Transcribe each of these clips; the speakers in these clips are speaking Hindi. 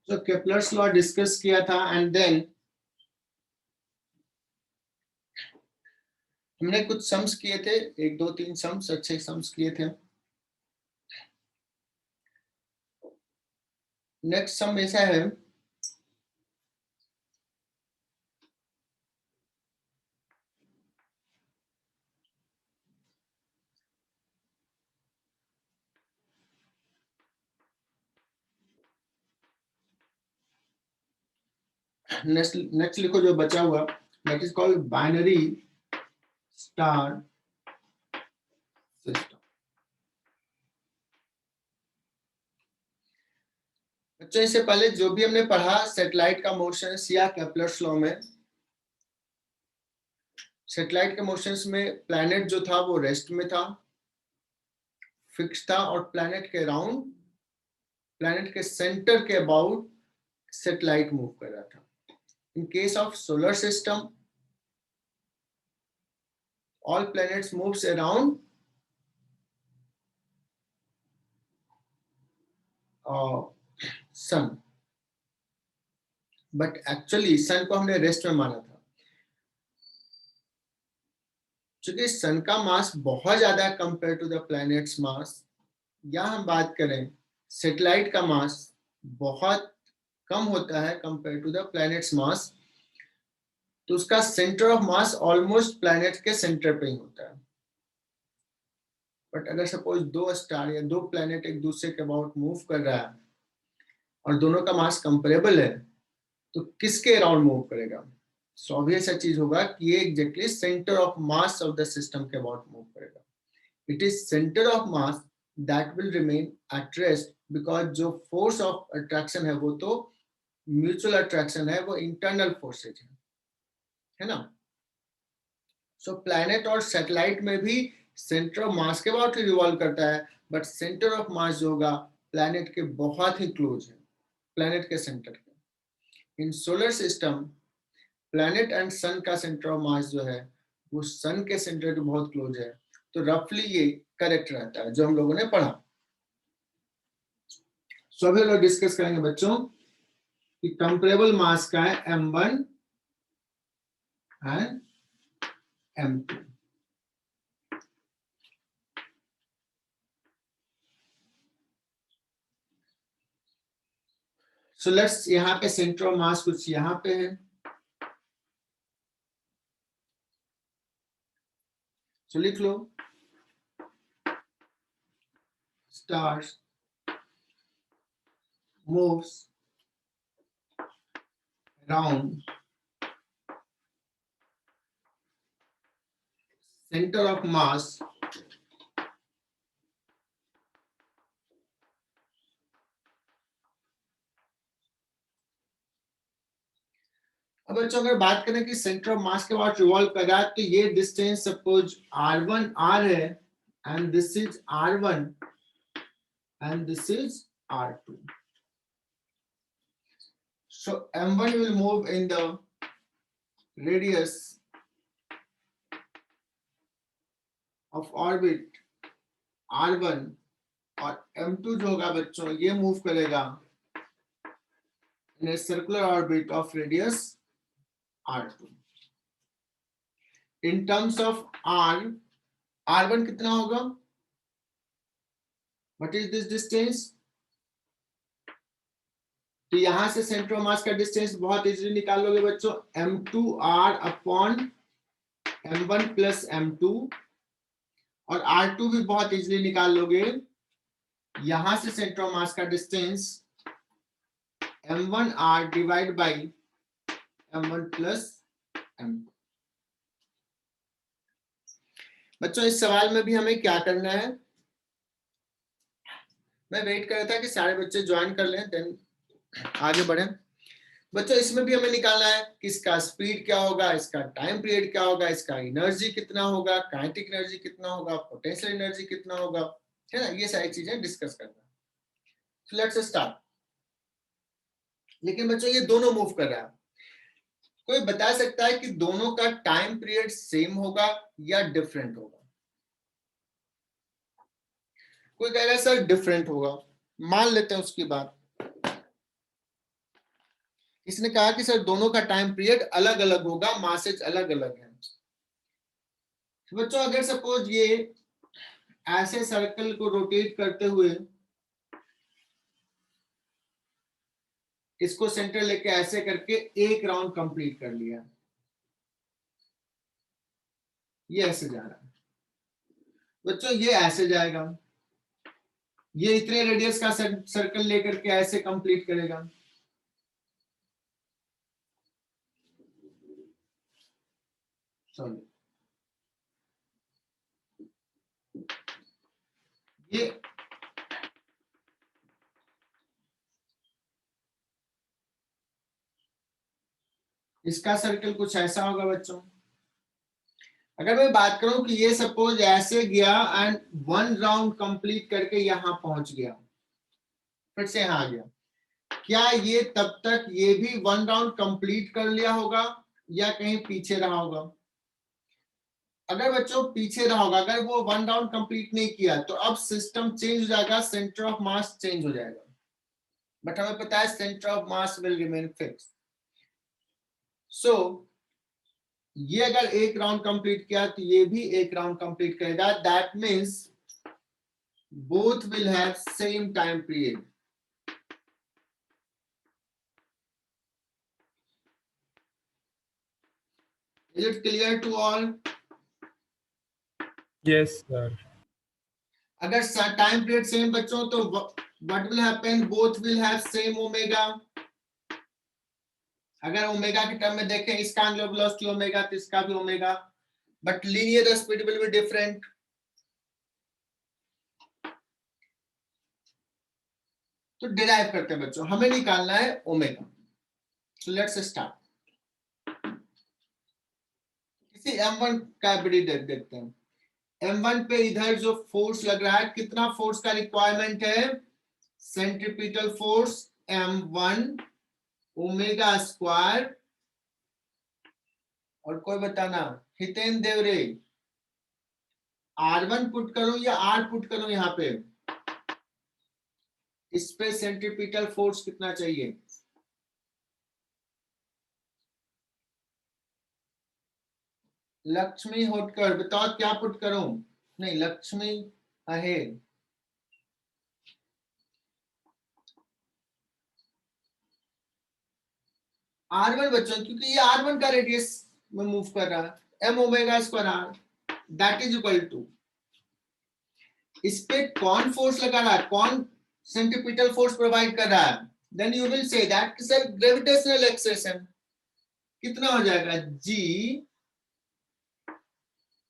तो केपलर्स लॉ डिस्कस किया था एंड देन हमने कुछ सम्स किए थे, 1 2 3 सम्स, अच्छे सम्स किए थे। नेक्स्ट सम ऐसा है, नेक्स्ट लिखो जो बचा हुआ, that is called binary star system. बच्चों इससे पहले जो भी हमने पढ़ा सैटेलाइट का मोशन या केपलर्स लॉ में, सैटेलाइट के मोशंस में प्लैनेट जो था वो रेस्ट में था, फिक्स था, और प्लैनेट के अराउंड, प्लैनेट के सेंटर के अबाउट सैटेलाइट मूव कर रहा था। इन case of solar system all planets moves around sun, but actually sun को हमने रेस्ट में माना था। चूंकि सन का मास बहुत ज्यादा है कंपेयर टू द प्लैनेट्स मास, या हम बात करें सैटेलाइट का मास बहुत कम होता है कंपेयर टू द प्लैनेट्स मास, तो उसका centre of mass almost planet के सेंटर पे ही होता है। बट अगर सपोज 2 स्टार या 2 प्लैनेट एक दूसरे के अबाउट मूव कर रहा है और दोनों का मास कंपेरेबल है, तो किसके अराउंड मूव करेगा? सो ऑब्वियस चीज होगा कि ये exactly centre of mass of the system के अबाउट मूव करेगा। It is centre of mass that will remain at rest, because जो फोर्स ऑफ अट्रैक्शन है वो तो म्यूचुअल अट्रैक्शन है, वो इंटरनल फोर्सेज है ना। सो प्लैनेट और सैटेलाइट में भी सेंटर ऑफ मास के अबाउट ही रिवॉल्व करता है, बट सेंटर ऑफ मास जो होगा प्लैनेट के बहुत ही क्लोज है, प्लैनेट के सेंटर के। इन सोलर सिस्टम प्लैनेट एंड सन का सेंटर ऑफ मास जो है वो सन के सेंटर के बहुत क्लोज है, तो रफली ये करेक्ट रहता है जो हम लोगों ने पढ़ा। सो अभी लोग डिस्कस करेंगे बच्चों कि कंपेरेबल मास का है m1 and m2। So let's, यहाँ पे सेंटर ऑफ मास कुछ यहाँ पे है, सो लिख लो stars moves around center of mass अब बच्चों अगर बात करें कि सेंटर ऑफ मास के बाद रिवॉल्व कर रहा है, तो ये डिस्टेंस सपोज r1 r है and this is r1 and this is r2. So m1 will move in the radius of orbit r1 और m2 जो होगा बच्चों ये मूव करेगा in a circular orbit of radius r2. In terms of r1 कितना होगा? What is this distance? तो यहां से सेंटर ऑफ मास का डिस्टेंस बहुत इजीली निकाल लोगे बच्चों, m2r upon m1 plus m2, और r2 भी बहुत इजीली निकाल लोगे, यहां से सेंटर ऑफ मास का distance m1r divide by m1 plus m2। बच्चों इस सवाल में भी हमें क्या करना है, मैं वेट कर रहा था कि सारे बच्चे ज्वाइन कर लें देन आगे बढ़े। बच्चों इसमें भी हमें निकालना है कि इसका स्पीड क्या होगा, इसका टाइम पीरियड क्या होगा, इसका एनर्जी कितना होगा, काइनेटिक एनर्जी कितना होगा, पोटेंशियल एनर्जी कितना होगा, है ना, ये सारी चीजें डिस्कस करना है। So let's start. लेकिन बच्चों ये दोनों मूव कर रहा है, कोई बता सकता है कि दोनों का टाइम पीरियड सेम होगा या डिफरेंट होगा? कोई कहेगा सर डिफरेंट होगा, मान लेते हैं उसकी बात। इसने कहा कि सर दोनों का टाइम पीरियड अलग अलग होगा, मासेज अलग अलग है। तो बच्चों अगर सपोज ये ऐसे सर्कल को रोटेट करते हुए इसको सेंटर लेके ऐसे करके एक राउंड कंप्लीट कर लिया, ये ऐसे जा रहा है बच्चों, ये ऐसे जाएगा, ये इतने रेडियस का सर्कल लेकर के ऐसे कंप्लीट करेगा, सॉरी ये इसका सर्कल कुछ ऐसा होगा बच्चों। अगर मैं बात करूं कि ये सपोज ऐसे गया एंड वन राउंड कंप्लीट करके यहां पहुंच गया, फिर से यहां आ गया, क्या ये तब तक ये भी वन राउंड कंप्लीट कर लिया होगा या कहीं पीछे रहा होगा? अगर बच्चों पीछे रहा होगा, अगर वो वन राउंड कंप्लीट नहीं किया तो अब सिस्टम चेंज हो जाएगा, सेंटर ऑफ मास चेंज हो जाएगा, बट हमें पता है centre of mass will remain fix. So ये अगर एक राउंड कंप्लीट किया तो ये भी एक राउंड कंप्लीट करेगा, that means both will have same time period. Is it clear to all? Yes, sir. अगर टाइम पीरियड सेम बच्चों तो what will happen? Both will have same omega. अगर ओमेगा के टर्म में देखें, इसका एंगुलर वेलोसिटी ओमेगा तो इसका भी omega, but linear speed will be different. तो डिराइव करते हैं बच्चों, हमें निकालना है ओमेगा। So let's start. किसी m1 का देखते हैं। m1 पे इधर जो फोर्स लग रहा है, कितना फोर्स का रिक्वायरमेंट है? Centripetal force m1 omega square, और कोई बताना, हितेन देवरे, R1 पुट करूं या R पुट करूं? यहां पे इस पे सेंट्रीपिटल फोर्स कितना चाहिए? लक्ष्मी होटकर बताओ क्या पुट करूं? नहीं, लक्ष्मी अहेड, R1 बच्चों, क्योंकि ये R1 का रेडियस में मूव कर रहा है, m omega square r that is equal to, इस पे कौन फोर्स लगा रहा है, कौन सेंट्रीपिटल फोर्स प्रोवाइड कर रहा है? Then you will say that sir gravitational acceleration. कितना हो जाएगा? g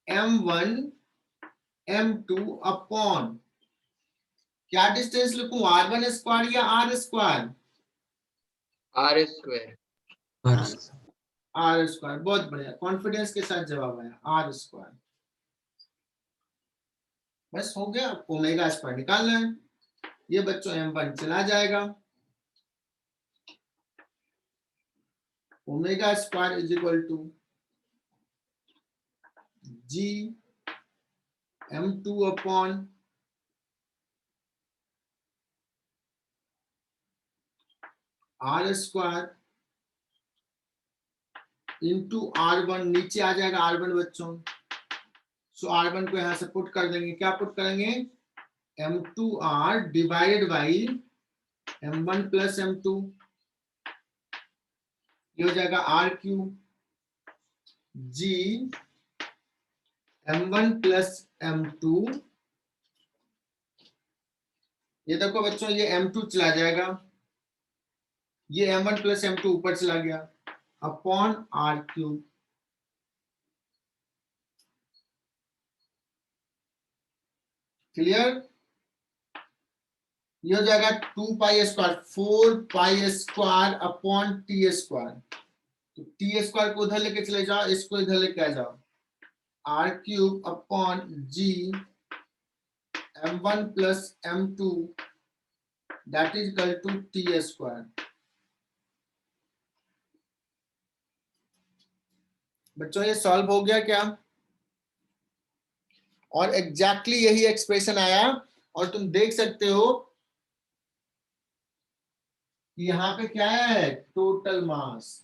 m1 m2 अपॉन, क्या डिस्टेंस लिखूं, r1 स्क्वायर या r square? r square. r square, बहुत बढ़िया, कॉन्फिडेंस के साथ जवाब आया, r स्क्वायर। बस हो गया, ओमेगा स्क्वायर निकालना है। ये बच्चों m1 चला जाएगा, omega square is equal to g m2 upon r square into r1, नीचे आ जाएगा r1 बच्चों। सो r1 को यहां से पुट कर देंगे, क्या पुट करेंगे? m2r divided by m1 plus m2, ये हो जाएगा r cube g m1 plus m2, ये देखो बच्चों ये m2 चला जाएगा, ये m1 प्लस m2 ऊपर चला गया, अपॉन r क्यूब। क्लियर? ये हो जाएगा 2 pi square, 4 pi square upon T square, तो टी स्क्वायर को उधर लेके चले जाओ, इसको इधर लेके आ जाओ, r cube upon g m1 plus m2 that is equal to T square. बच्चों ये सॉल्व हो गया क्या? और एग्जैक्टली यही एक्सप्रेशन आया, और तुम देख सकते हो कि यहाँ पे क्या है, टोटल मास।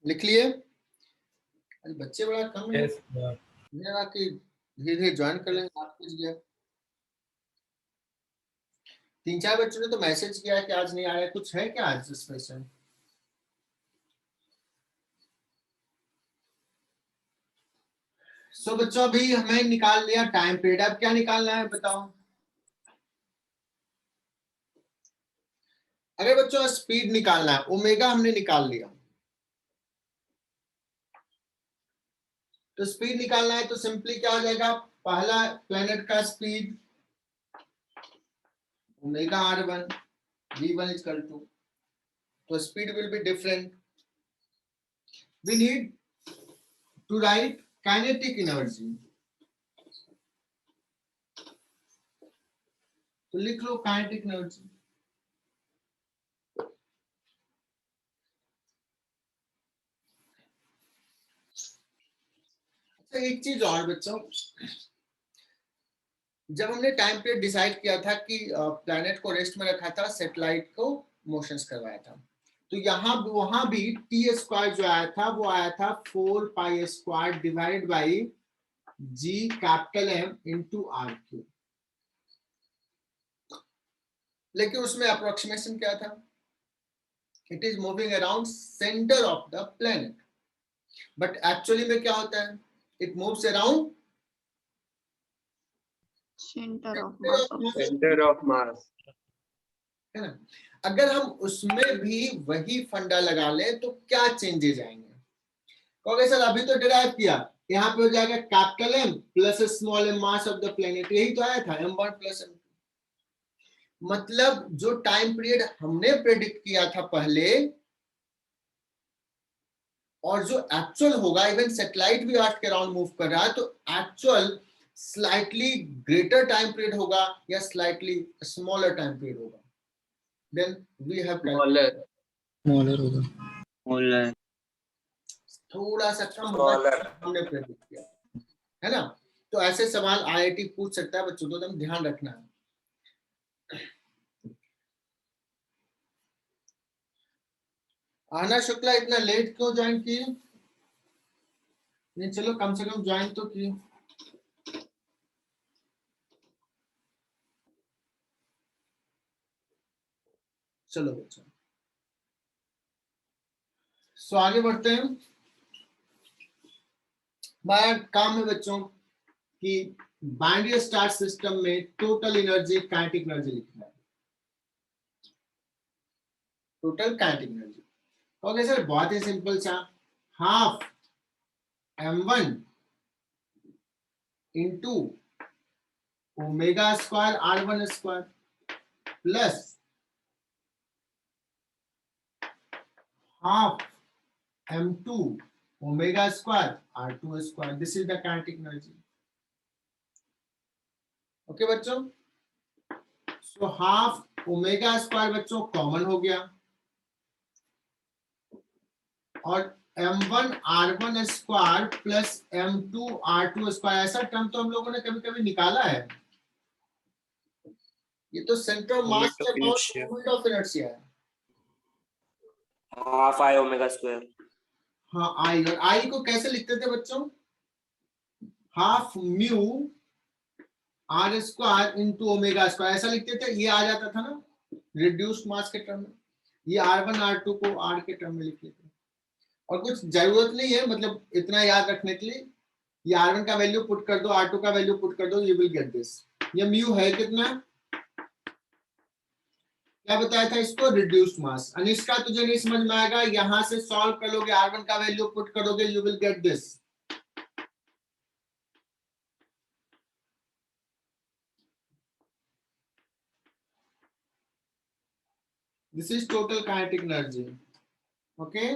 लिख लिए? अरे बच्चे बड़ा कम है। Yes, sir. मुझे लगा कि धीरे धीरे ज्वाइन कर लेंगे, आप कुछ गया। 3-4 बच्चों ने तो मैसेज किया है कि आज नहीं आया, कुछ है क्या आज स्पेशल? सो बच्चों अभी हमें निकाल लिया टाइम पीरियड, अब क्या निकालना है बताओ? अगर बच्चों स्पीड निकालना है, ओमेगा हमने निकाल लिया, तो स्पीड निकालना है तो सिंपली क्या हो जाएगा, पहला प्लेनेट का speed omega r1 v1 is equal to, तो speed will be different. We need to write kinetic energy, तो लिख लो काइनेटिक एनर्जी। अच्छा एक चीज और बच्चों, जब हमने टाइम पीरियड डिसाइड किया था कि प्लैनेट को रेस्ट में रखा था, सैटेलाइट को मोशंस करवाया था, तो यहाँ वहां भी टी स्क्वायर जो आया था वो आया था 4 pi square divide by G capital M into R cube, लेकिन उसमें अप्रोक्सीमेशन क्या था, it is moving around centre of the planet, but actually में क्या होता है, it moves around centre of mass of Center of mass. है ना। अगर हम उसमें भी वही फंडा लगा लें तो क्या चेंजेस आएंगे? कहोगे सर अभी तो डिराइव किया, यहाँ पे हो जाएगा capital M plus small M mass of the planet, यही तो आया था m1 प्लस m2। मतलब जो टाइम पीरियड हमने प्रेडिक्ट किया था पहले और जो एक्चुअल होगा, इवन सैटेलाइट भी अर्थ के अराउंड मूव कर रहा है, तो actual slightly greater time period होगा या स्लाइटली स्मॉलर टाइम पीरियड होगा, then we have Smaller. Smaller होगा. Smaller. थोड़ा सा कम होगा हमने प्रेडिक्ट किया, है ना। तो ऐसे सवाल आईआईटी पूछ सकता है बच्चों, तो एकदम ध्यान रखना है। आना शुक्ला इतना लेट क्यों ज्वाइन किए? नहीं चलो कम से कम ज्वाइन तो किए। चलो बच्चों सो आगे बढ़ते हैं। हमारा काम है बच्चों कि बाइनरी स्टार सिस्टम में टोटल एनर्जी काइनेटिक एनर्जी लिखना है, total kinetic energy. Okay sir बहुत ही सिंपल सा, half m1 into omega square r1 square plus half m2 omega square r2 square. This is the kinetic energy. Okay बच्चों, सो हाफ ओमेगा स्क्वायर बच्चों कॉमन हो गया, और m1 r1 square plus m2 r2 square, ऐसा टर्म तो हम लोगों ने कभी कभी निकाला है। ये तो सेंटर ऑफ मास के अबाउट मोमेंट ऑफ इनर्शिया है। Half I omega square. हाँ, आई, और आई को कैसे लिखते थे बच्चों? Half mu R square into omega square, ऐसा लिखते थे। ये आ जाता था ना रिड्यूस्ड मास के टर्म में, ये r1 r2 को r के टर्म में लिख लेते। और कुछ जरूरत नहीं है, मतलब इतना याद रखने के लिए, ये r1 का वैल्यू पुट कर दो, r2 का वैल्यू पुट कर दो, यू विल गेट दिस। ये म्यू है कितना, क्या बताया था इसको? रिड्यूस्ड मास। अनिष्का तुझे नहीं समझ में आएगा, यहां से सॉल्व कर लोगे, r1 का वैल्यू पुट करोगे, you will get this. This is total kinetic energy. Okay.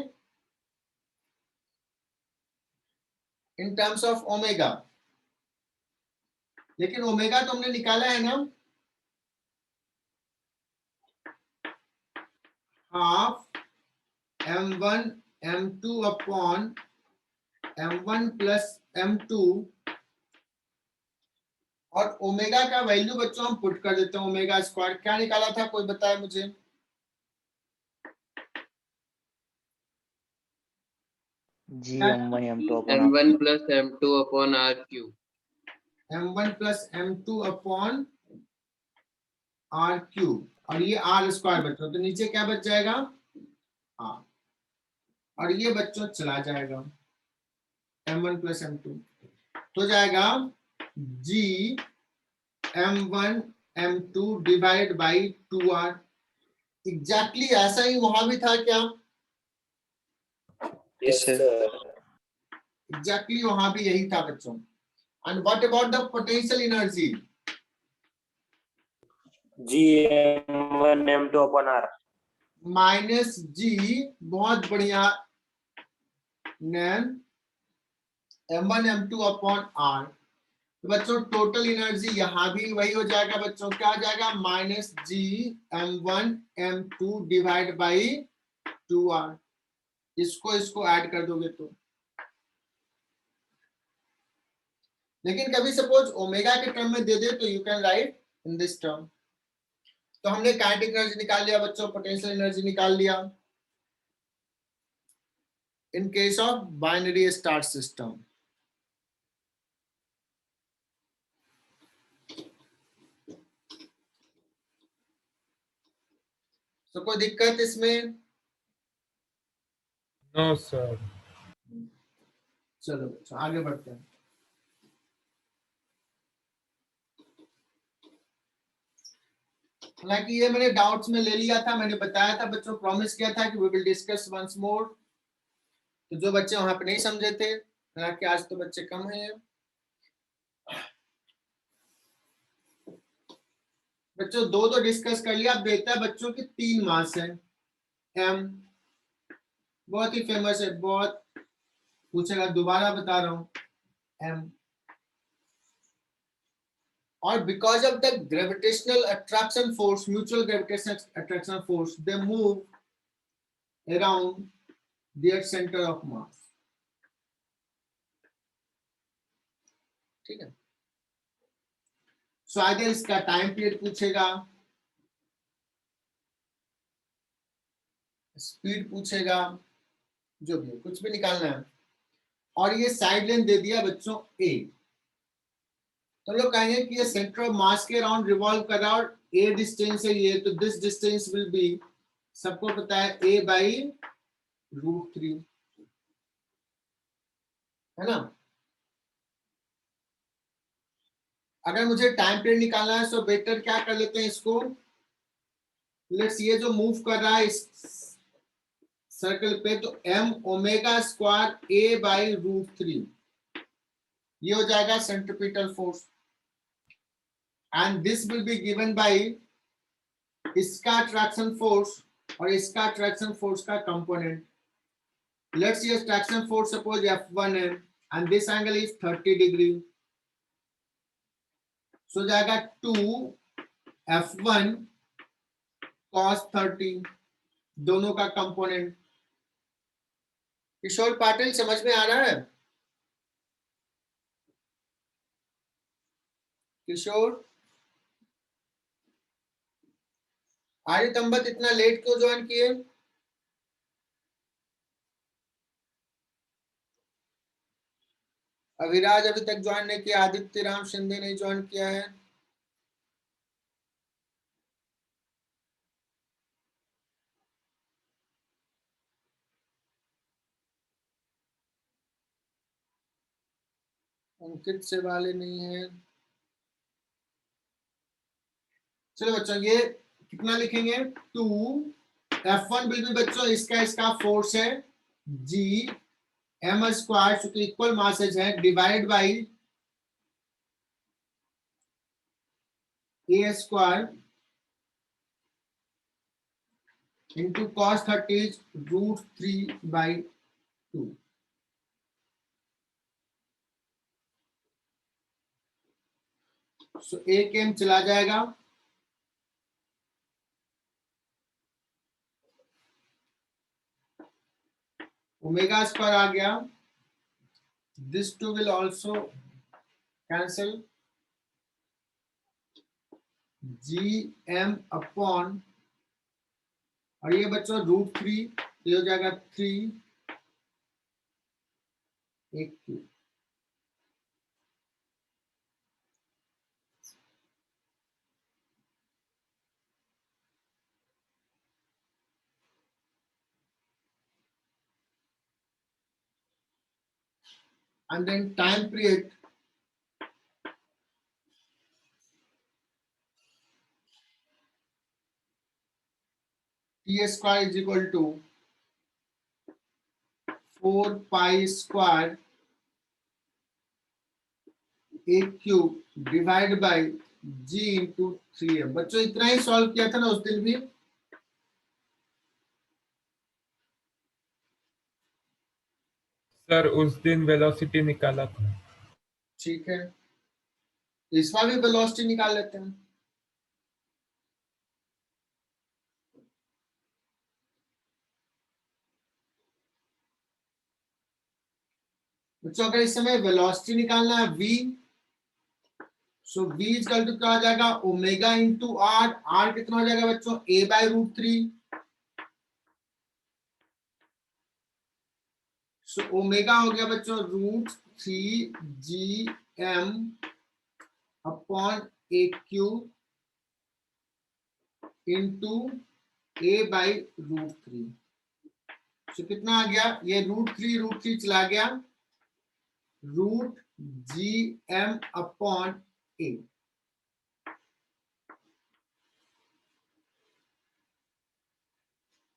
In terms of omega. लेकिन ओमेगा तो हमने निकाला है ना, half m1 m2 upon m1 plus m2, और ओमेगा का वैल्यू बच्चों हम पुट कर देते हैं, ओमेगा स्क्वायर। क्या निकाला था, कोई बताए मुझे? जी m1 m2 upon m1 plus m2 upon r cube. m1 plus m2 upon r cube, और ये r स्क्वायर बच्चों, तो नीचे क्या बच जाएगा? r, और ये बच्चों चला जाएगा m1 प्लस m2, तो जाएगा g m1 m2 divide by 2r। Exactly ऐसा ही वहां भी था क्या? Yes sir. एग्जैक्टली वहां भी यही था बच्चों। And what about the potential energy? G m1 m2 upon r. Minus G, बहुत बढ़िया नैन, m1 m2 अपॉन r। तो बच्चों टोटल एनर्जी यहां भी वही हो जाएगा बच्चों, क्या हो जाएगा? Minus G m1 m2 divide by 2r। इसको ऐड कर दोगे तो, लेकिन कभी सपोज ओमेगा के टर्म में दे दे तो you can write in this term. तो हमने काइनेटिक एनर्जी निकाल लिया बच्चों, पोटेंशियल एनर्जी निकाल लिया in case of binary star system. तो कोई दिक्कत इसमें? No sir. चलो बच्चों आगे बढ़ते हैं। हालांकि ये मैंने डाउट्स में ले लिया था, मैंने बताया था बच्चों, प्रॉमिस किया था कि we will discuss once more. तो जो बच्चे वहां पे नहीं समझे थे, हालांकि आज तो बच्चे कम हैं बच्चों, दो तो डिस्कस कर लिया। अब देखता है बच्चों की 3 मास है। एम बहुत ही फेमस है, बहुत पूछेगा, दोबारा बता रहा हूं, एम। और because of the gravitational attraction force, mutual gravitational attraction force, they move around their centre of mass. ठीक है, सो आइदर इसका टाइम पीरियड पूछेगा, स्पीड पूछेगा, जो भी कुछ भी निकालना है। और ये साइड लेंथ दे दिया बच्चों a, तो लोग कहेंगे कि ये सेंटर ऑफ मास के अराउंड रिवॉल्व कर रहा है और a डिस्टेंस है ये, तो दिस डिस्टेंस विल बी, सबको पता है, a बाई √3, है ना। अगर मुझे टाइम पीरियड निकालना है तो बेटर क्या कर लेते हैं इसको, लेट्स, ये जो मूव कर रहा है इस सर्कल पे, तो m omega square a by √3, ये हो जाएगा centripetal force, and this will be given by इसका अट्रैक्शन फोर्स और इसका अट्रैक्शन फोर्स का component, Let's see a traction force, suppose F1 and this angle is 30 degree. So जाएगा 2 F1 cos 30, दोनों का कंपोनेंट। किशोर पाटिल समझ में आ रहा है? किशोर, आर्य तंबत इतना लेट क्यों ज्वाइन किए? अविराज अभी तक ज्वाइन नहीं किया, आदित्य राम शिंदे ने ज्वाइन किया है। अंकित से वाले नहीं है। चलो बच्चों, ये कितना लिखेंगे? 2 F1 विल बी बच्चों इसका फोर्स है G m स्क्वायर, चूंकि इक्वल मासेज है, divide by a square into cos 30 √3/2। सो एक m चला जाएगा, ओमेगा स्क्वायर आ गया, this two will also cancel, GM upon, और ये बच्चों √3, ये हो जाएगा 3 एक cube. And then time period T square is equal to 4 pi square a cube divided by G into 3m। बच्चों इतना ही सॉल्व किया था ना उस दिन भी? सर उस दिन वेलोसिटी निकाला था। ठीक है, इस बार भी वेलोसिटी निकाल लेते हैं। बच्चों अगर इस समय वेलोसिटी निकालना है v, so v equal to क्या हो जाएगा? Omega into are. आर कितना हो जाएगा बच्चों? a/√3। सो ओमेगा हो गया बच्चों √3GM upon a cube into a/√3। सो कितना आ गया? ये √3 चला गया, √GM अपॉन a।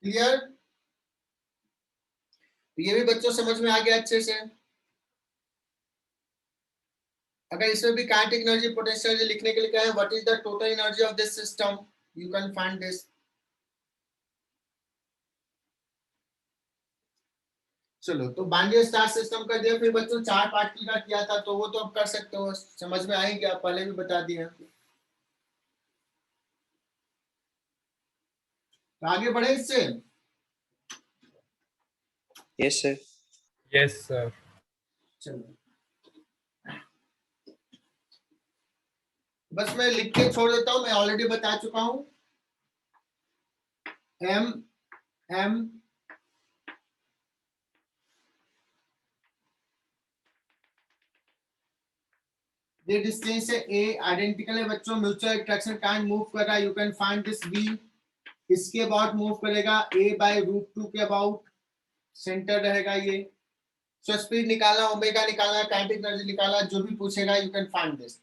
क्लियर? ये भी बच्चों समझ में आ गया अच्छे से? अगर इसमें भी काइनेटिक एनर्जी, पोटेंशियल एनर्जी लिखने के लिए क्या है, what is the total energy of this system, you can find this. चलो, तो बाइनरी स्टार सिस्टम कर दिया, फिर बच्चों 4 पार्टिकल का किया था, तो वो तो आप कर सकते हो, समझ में आई क्या? पहले भी बता दिया। तो आगे बढ़े इससे। Yes sir. Yes sir. चलो, बस मैं लिख के छोड़ देता हूं, मैं ऑलरेडी बता चुका हूं। m ये डिस्टेंस है a, आइडेंटिकल है बच्चों, म्यूचुअल अट्रैक्शन काइंड मूव कर रहा है, you can find this v। इसके अबाउट मूव करेगा a/√2 के अबाउट, सेंटर रहेगा ये। सो स्पीड निकालना, ओमेगा निकालना, काइनेटिक एनर्जी निकालना, जो भी पूछेगा यू कैन फाइंड दिस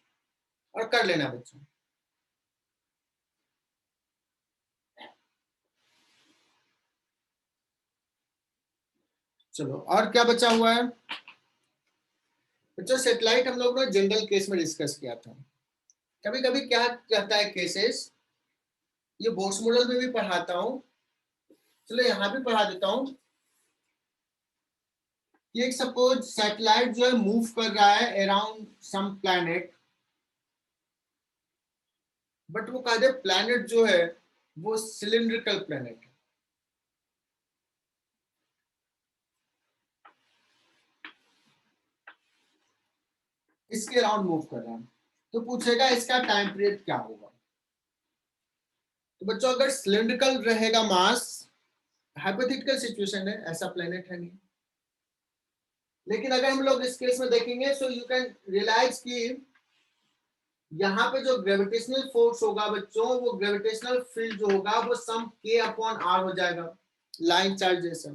और कर लेना बच्चों। चलो, और क्या बचा हुआ है बच्चों? सैटेलाइट हम लोग ने जनरल केस में डिस्कस किया था। कभी कभी क्या रहता है केसेस, ये बोर्ड्स मॉडल में भी पढ़ाता हूँ, चलो यहाँ भी पढ़ा देता हूँ। कि एक सपोज सैटेलाइट जो है मूव कर रहा है अराउंड सम प्लैनेट, बट वो कह दे प्लैनेट जो है वो सिलिंड्रिकल प्लैनेट है। इसके अराउंड मूव कर रहा है, तो पूछेगा इसका टाइम पीरियड क्या होगा। तो बच्चों अगर सिलिंड्रिकल रहेगा मास, हाइपोथेटिकल सिचुएशन है, ऐसा प्लेनेट है नहीं, लेकिन अगर हम लोग इस केस में देखेंगे सो यू कैन रियलाइज कि यहाँ पे जो ग्रेविटेशनल फोर्स होगा बच्चों, वो ग्रेविटेशनल फील्ड जो होगा वो सम k अपॉन r हो जाएगा, लाइन चार्ज जैसा।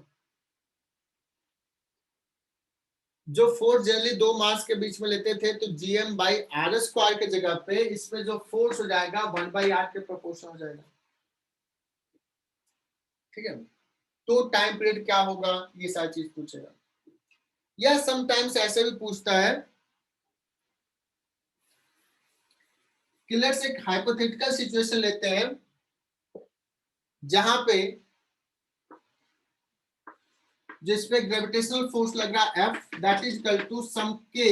जो फोर्स जनरली दो मास के बीच में लेते थे, तो gm बाई आर स्क्वायर के जगह पे इसमें जो फोर्स हो जाएगा 1/r के प्रोपोर्शन हो जाएगा। ठीक है, तो टाइम पीरियड क्या होगा ये सारी चीज पूछेगा। या समटाइम्स ऐसे भी पूछता है कि लेट्स एक हाइपोथेटिकल सिचुएशन लेते हैं जहां पे जिसपे ग्रेविटेशनल फोर्स लग रहा है F, that is equal to some k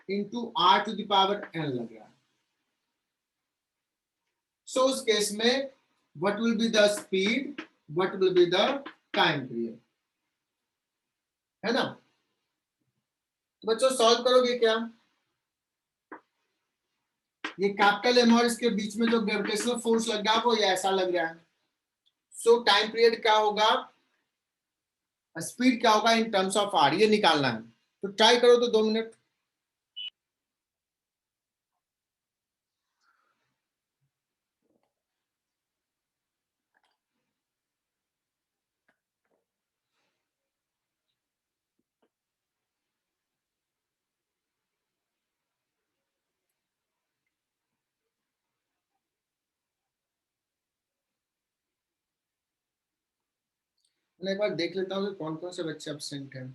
into r to the power n लग रहा है। सो उस केस में what will be the speed, what will be the time period, है ना। तो बच्चों सॉल्व करोगे क्या, ये कैपिटल M और इसके बीच में जो ग्रेविटेशनल फोर्स लग रहा है वो ये ऐसा लग रहा है। सो टाइम पीरियड क्या होगा, स्पीड क्या होगा इन टर्म्स ऑफ r, ये निकालना है। तो ट्राई करो तो 2 मिनट। मैं एक बार देख लेता हूँ कि कौन कौन से बच्चे एब्सेंट हैं।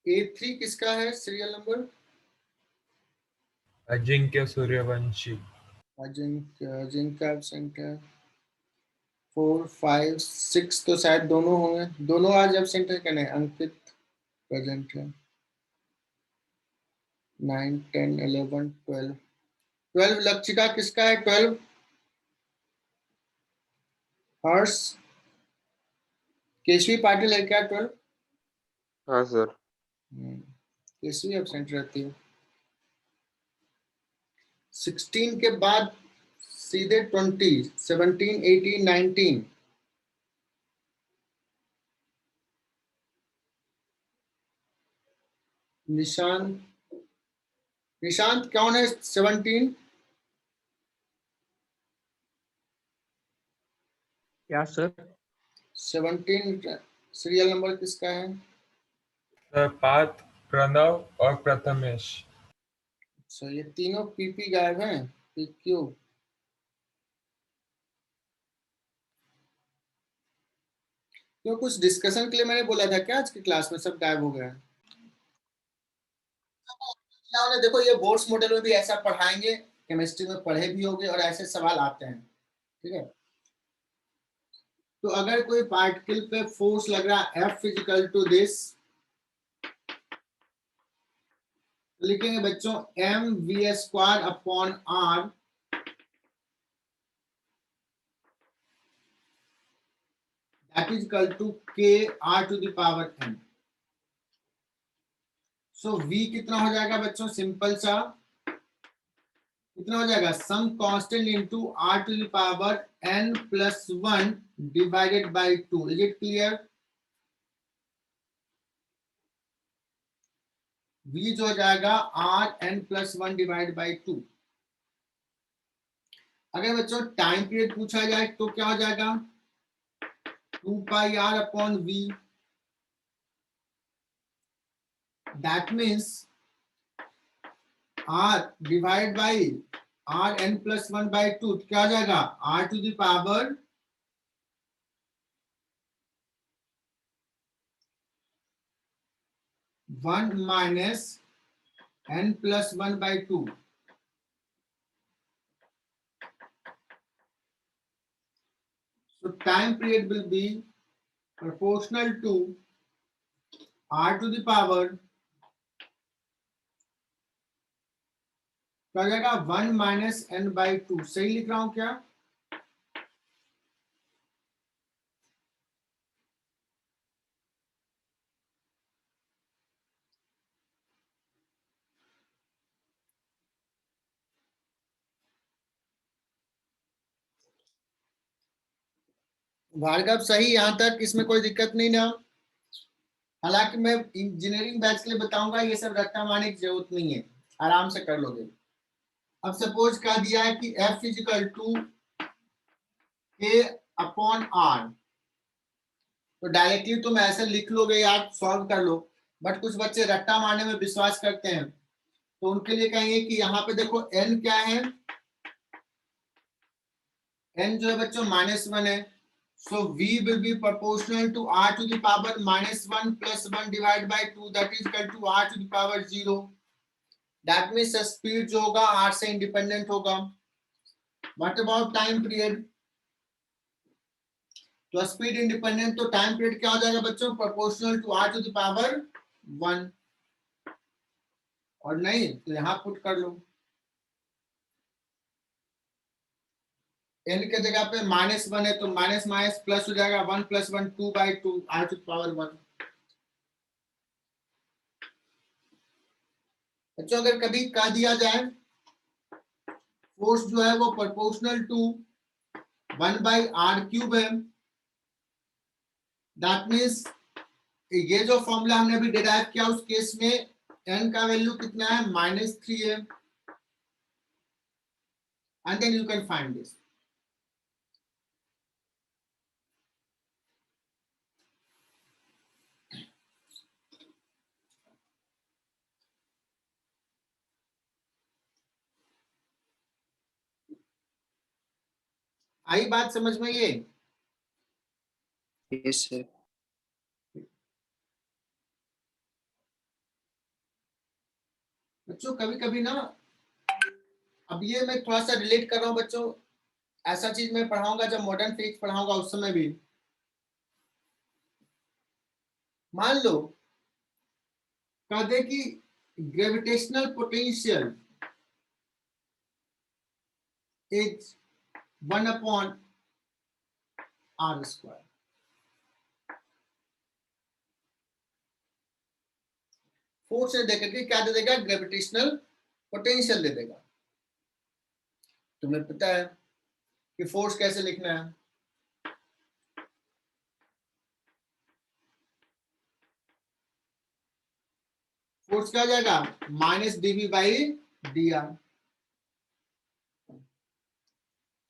A3 किसका है serial number, Ajinkya Suryavanshi. Ajinkya absent है। 4, 5, 6 तो शायद दोनों होंगे, दोनों आज एब्सेंट है क्या, नहीं अंकित प्रेजेंट है। 9, 10, 11, 12, 12 लक्षिका किसका है, 12 हर्ष, केशवी पाटिल है क्या 12? हाँ सर। केशवी एब्सेंट रहती है। 16 के बाद सीधे 20, 17, 18, 19, निशांत, निशांत कौन है 17? या सर 17 सीरियल नंबर किसका है? सर पार्थ, प्रणव और प्रथमेश। सो ये तीनों पीपी गायब हैं, पीक्यू। क्यों, कुछ डिस्कशन के लिए मैंने बोला था क्या आज की क्लास में, सब गायब हो गया। देखो ये बोर्ड्स मॉडल में भी ऐसा पढ़ाएंगे, केमिस्ट्री में पढ़े भी होंगे और ऐसे सवाल आते हैं। ठीक है, तो अगर कोई पार्टिकल पे फोर्स लग रहा है F इक्वल टू दिस, लिखेंगे बच्चों mv² upon r that is equal to k r to the power n। So v कितना हो जाएगा बच्चों, सिंपल सा कितना हो जाएगा, some constant into r to the power n plus 1 divided by 2। Is it clear? v जो हो जाएगा rn प्लस 1 डिवाइड बाय 2। अगर बच्चों टाइम पीरियड पूछा जाए तो क्या हो जाएगा, 2 pi r upon v, that means r divide by rn plus 1 by 2, क्या हो जाएगा r to the power 1 minus n plus 1 by 2. So time period will be proportional to r to the power क्या हो जाएगा 1 minus n by 2. सही लिख रहा हूं क्या? भार्गव सही, यहां तक इसमें कोई दिक्कत नहीं ना? हालांकि मैं इंजीनियरिंग बैच के लिए बताऊंगा, ये सब रट्टा मारने की जरूरत नहीं है, आराम से कर लोगे। अब सपोज कह दिया है कि F equal to K upon R, तो डायरेक्टली तुम ऐसे लिख लोगे यार, सॉल्व कर लो, बट कुछ बच्चे रट्टा मारने में विश्वास करते हैं, तो उनके लिए कहेंगे कि यहाँ पे देखो n क्या है, n जो है बच्चों -1 है, so v will be proportional to r to the power -1 plus 1 divided by 2, that is equal to r to the power 0. That means speed जो होगा r से इंडिपेंडेंट होगा. What about time period? तो स्पीड इंडिपेंडेंट, तो टाइम पीरियड क्या हो जाएगा बच्चों? Proportional to r to the power 1. और नहीं तो यहां पुट कर लो, n के जगह पे -1 है तो माइनस माइनस प्लस हो जाएगा, 1 + 1 2 by 2 r to the power 1. बच्चों अगर कभी कह दिया जाए फोर्स जो है वो प्रोपोर्शनल टू 1 by r³ है, दैट मींस ये जो फॉर्मूला हमने अभी डिराइव किया उस केस में n का वैल्यू कितना है? -3 है, and then you can find this. आई बात समझ में? ये यस सर। बच्चों कभी कभी ना, अब ये मैं थोड़ा सा रिलेट कर रहा हूं बच्चों, ऐसा चीज मैं पढ़ाऊंगा जब मॉडर्न फिजिक्स पढ़ाऊंगा उस समय भी. मान लो कह दे कि gravitational potential is 1/r². Force ने देकर के क्या दे देगा? ग्रेविटेशनल पोटेंशियल दे देगा. तुम्हें पता है कि फोर्स कैसे लिखना है? फोर्स क्या हो जाएगा? -dV/dr.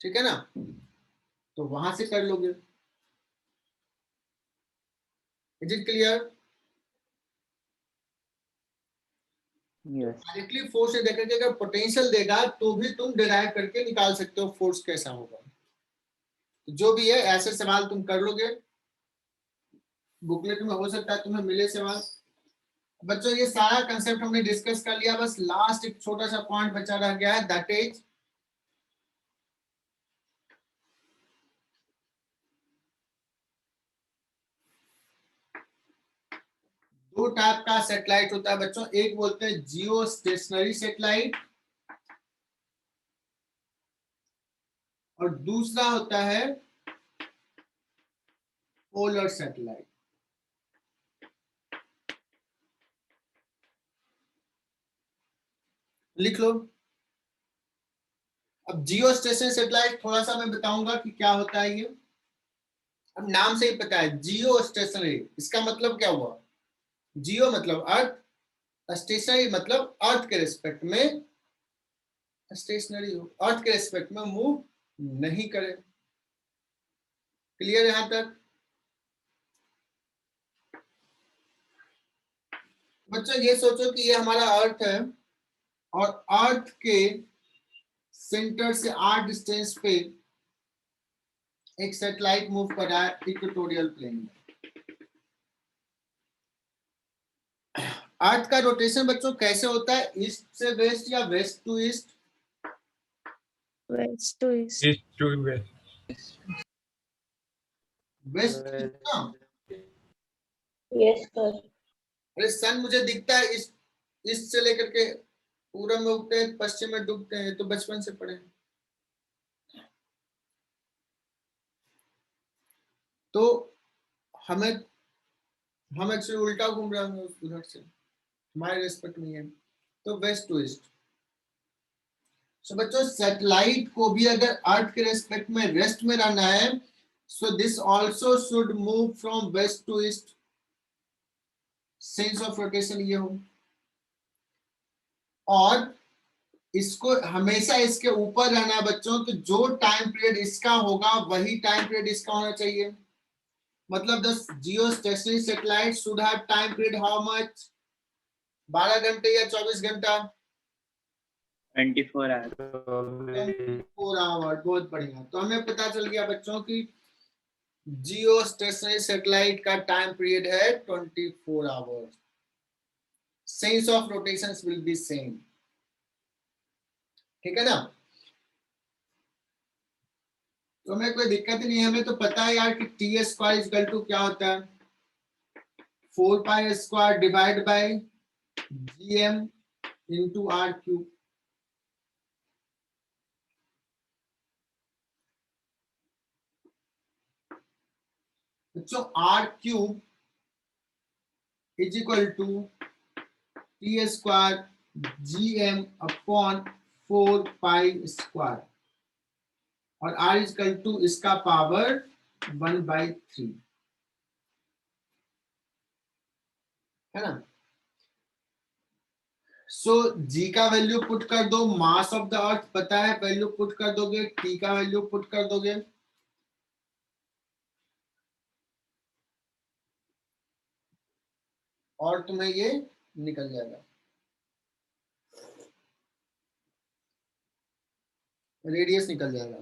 ठीक है ना? तो वहां से कर लोगे. Is it clear? Directly force से देकर के अगर पोटेंशियल देगा तो भी तुम डिराइव करके निकाल सकते हो फोर्स कैसा होगा. जो भी है ऐसे सवाल तुम कर लोगे, बुकलेट में हो सकता है तुम्हें मिले सवाल. बच्चों ये सारा कंसेप्ट हमने डिस्कस कर लिया, बस लास्ट एक छोटा सा पॉइंट बचा रह गया है, दैट इज दो टाइप का सैटेलाइट होता है बच्चों. एक बोलते हैं जियो स्टेशनरी सैटेलाइट और दूसरा होता है पोलर सैटेलाइट. लिख लो. अब जियो स्टेशनरी सैटेलाइट थोड़ा सा मैं बताऊंगा कि क्या होता है ये. अब नाम से ही पता है जियो स्टेशनरी, इसका मतलब क्या हुआ? जियो मतलब अर्थ, स्टेशनरी मतलब अर्थ के रिस्पेक्ट में स्टेशनरी हो, अर्थ के रिस्पेक्ट में मूव नहीं करे. क्लियर यहां तक? बच्चों ये सोचो कि ये हमारा अर्थ है और अर्थ के सेंटर से r डिस्टेंस पे एक सैटेलाइट मूव कर रहा है इक्वेटोरियल प्लेन में. अर्थ का रोटेशन बच्चों कैसे होता है, ईस्ट से वेस्ट या west to east? West to east. East to west. West to east ना? Yes sir. अरे सन मुझे दिखता है ईस्ट, ईस्ट से लेकर के पूरब में उगते हैं, पश्चिम में डूबते हैं, तो बचपन से पढ़े हैं। तो हमें हम एक्चुअली उल्टा घूम रहे हैं उधर से, हमारे रेस्पेक्ट नहीं है, तो वेस्ट टू ईस्ट। सो बच्चों सैटेलाइट को भी अगर अर्थ के रेस्पेक्ट में रेस्ट में रहना है, so this also should move from west to east. Sense of rotation ये हो, और इसको हमेशा इसके ऊपर रहना है बच्चों, तो जो टाइम पीरियड इसका होगा वही टाइम पीरियड इसका होना चाहिए। मतलब the geostationary satellite should have time period how much, 12 घंटे या 24 घंटा? 24 आवर्स। 24 आवर। बहुत बढ़िया। तो हमें पता चल गया बच्चों की जियो स्टेशनरी सैटेलाइट का टाइम पीरियड है 24 hours. Sense of rotations will be same, ठीक है ना? तो हमें कोई दिक्कत ही नहीं है, हमें तो पता है यार कि टी स्क्वायर इक्वल टू क्या होता है, 4 pi square divide by GM into r cube. बच्चों r cube is equal to T square GM upon 4 pi square, और आर इज इक्वल टू इसका पावर 1/3, है ना? सो जी का वैल्यू पुट कर दो, मास ऑफ द अर्थ पता है, वैल्यू पुट कर दोगे, टी का वैल्यू पुट कर दोगे, और तुम्हें ये निकल जाएगा। रेडियस निकल जाएगा।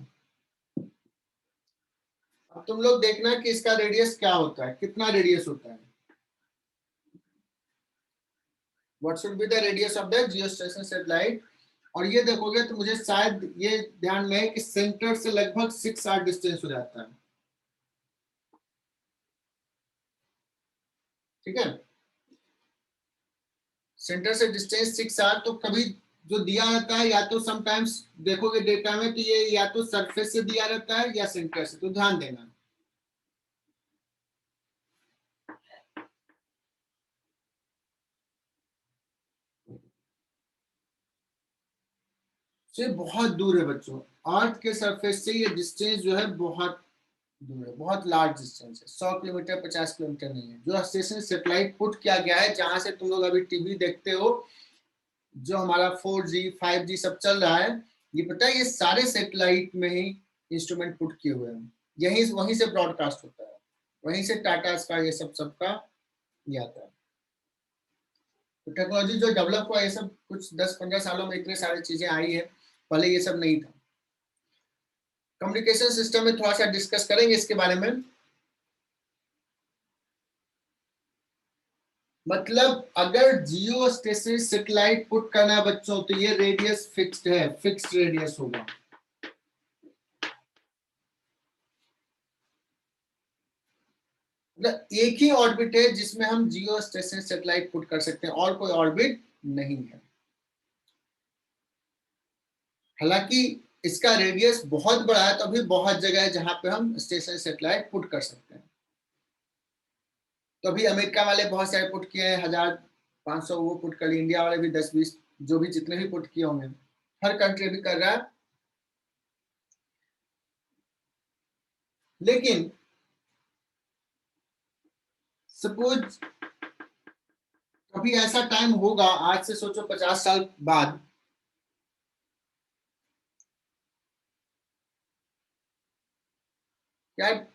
अब तुम लोग देखना कि इसका रेडियस क्या होता है, कितना रेडियस होता है। What should be the radius of the geostationary satellite? और ये देखोगे तो मुझे शायद ये ध्यान में है कि सेंटर से लगभग 6 आर डिस्टेंस हो जाता है, ठीक है? सेंटर से डिस्टेंस 6 आर। तो कभी जो दिया रहता है, या तो समटाइम्स देखोगे डेटा में, तो ये या तो सरफेस से दिया रहता है या सेंटर से, तो ध्यान देना। से बहुत दूर है बच्चों, अर्थ के सरफेस से ये डिस्टेंस जो है बहुत दूर है, बहुत लार्ज डिस्टेंस है। 100 किलोमीटर 50 किलोमीटर नहीं है। जो स्टेशन सैटेलाइट पुट किया गया है, जहां से तुम लोग अभी टीवी देखते हो, जो हमारा 4G 5G सब चल रहा है, ये पता है ये सारे सैटेलाइट में ही इंस्ट्रूमेंट पुट किए हुए हैं, यहीं वहीं से ब्रॉडकास्ट होता है, वहीं से टाटा का ये सब सबका ये आता है। तो टेक्नोलॉजी जो डेवलप हुआ, ये सब कुछ 10-15 सालों में इतने सारी चीजें आई है, पहले ये सब नहीं था। कम्युनिकेशन सिस्टम में थोड़ा सा डिस्कस करेंगे इसके बारे में। मतलब अगर जियो स्टेशनरी सैटेलाइट पुट करना है बच्चों, तो ये रेडियस फिक्स्ड है, फिक्स्ड रेडियस होगा। मतलब एक ही ऑर्बिट है जिसमें हम जियो स्टेशनरी सैटेलाइट पुट कर सकते हैं, और कोई ऑर्बिट नहीं है। हालांकि इसका रेडियस बहुत बड़ा है, तो अभी बहुत जगह है जहां पे हम स्टेशनरी सैटेलाइट पुट कर सकते हैं। तो अभी अमेरिका वाले बहुत सारे पुट किए हैं, 1500 वो पुट कर लिए, इंडिया वाले भी 10-20 जो भी जितने भी पुट किए होंगे, हर कंट्री भी कर रहा है। लेकिन सपोज कभी ऐसा टाइम होगा, आज से सोचो 50 साल बाद, यार